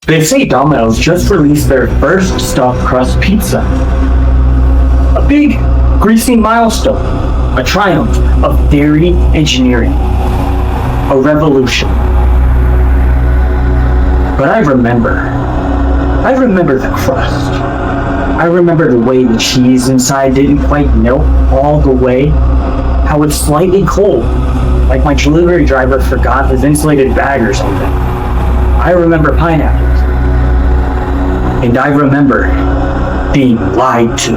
They say Domino's just released their first stuffed crust pizza. A big, greasy milestone. A triumph of dairy engineering. A revolution. But I remember the crust. I remember the way the cheese inside didn't quite melt all the way. How it's slightly cold, like my delivery driver forgot his insulated bag or something. I remember pineapples. And I remember being lied to.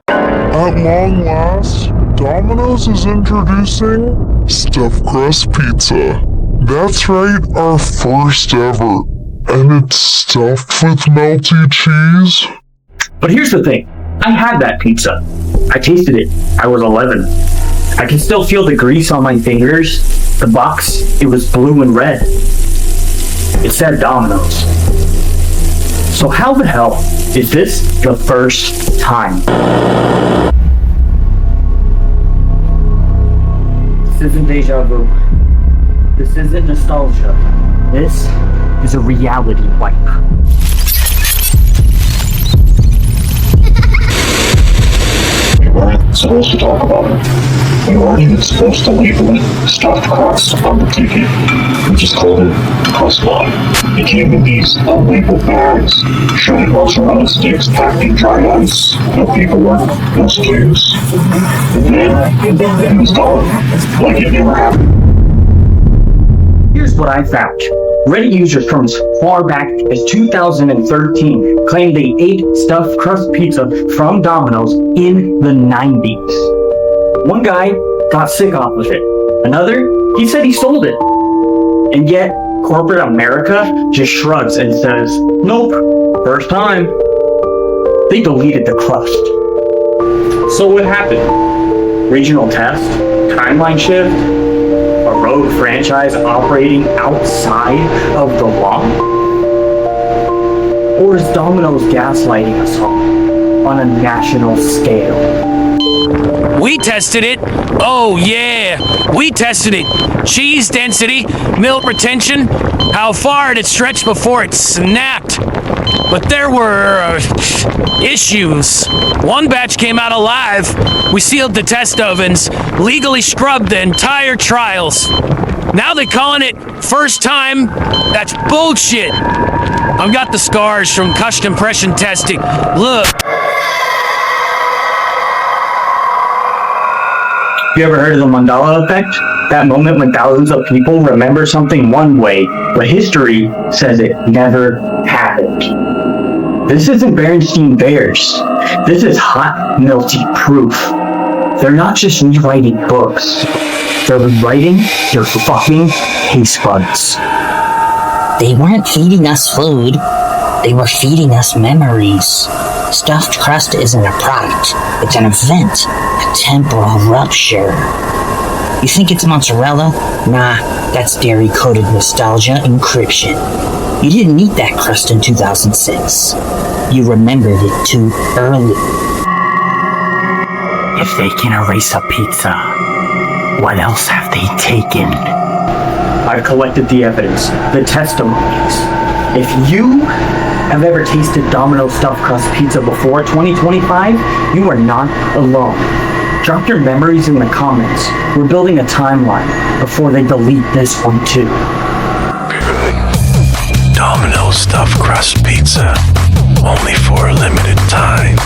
At long last, Domino's is introducing stuffed crust pizza. That's right, our first ever. And it's stuffed with melty cheese. But here's the thing. I had that pizza. I tasted it. I was 11. I can still feel the grease on my fingers. The box, it was blue and red. It said Domino's. So how the hell is this the first time? This isn't deja vu. This isn't nostalgia. This is a reality wipe. We weren't supposed to talk about it. We weren't even supposed to label it stuffed crust on the ticket. We just called it crust line. It came in these unlabeled bags, showing mozzarella sticks packed in dry ice, no paperwork, no SKUs. And then it was gone, like it never happened. Here's what I found. Reddit users from as far back as 2013 claimed they ate stuffed crust pizza from Domino's in the 90s. One guy got sick off of it. Another, he said he sold it. And yet, corporate America just shrugs and says, nope, first time. They deleted the crust. So what happened? Regional test? Timeline shift? A rogue franchise operating outside of the law? Or is Domino's gaslighting us all on a national scale? We tested it. Oh yeah, we tested it. Cheese density, milk retention, how far it stretched before it snapped. But there were issues. One batch came out alive. We sealed the test ovens, legally scrubbed the entire trials. Now they're calling it first time. That's bullshit. I've got the scars from cush compression testing. Look. You ever heard of the Mandela Effect? That moment when thousands of people remember something one way, but history says it never happened. This isn't Berenstein Bears. This is hot, melty proof. They're not just rewriting books. They're rewriting your fucking taste buds. They weren't feeding us food. They were feeding us memories. Stuffed crust isn't a product. It's an event. A temporal rupture. You think it's mozzarella? Nah, that's dairy-coated nostalgia encryption. You didn't eat that crust in 2006. You remembered it too early. If they can erase a pizza, what else have they taken? I've collected the evidence, the testimonies. If you have ever tasted Domino's stuffed crust pizza before 2025, you are not alone. Drop your memories in the comments. We're building a timeline before they delete this one too. Domino's stuffed crust pizza, only for a limited time.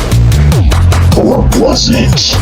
Or was it?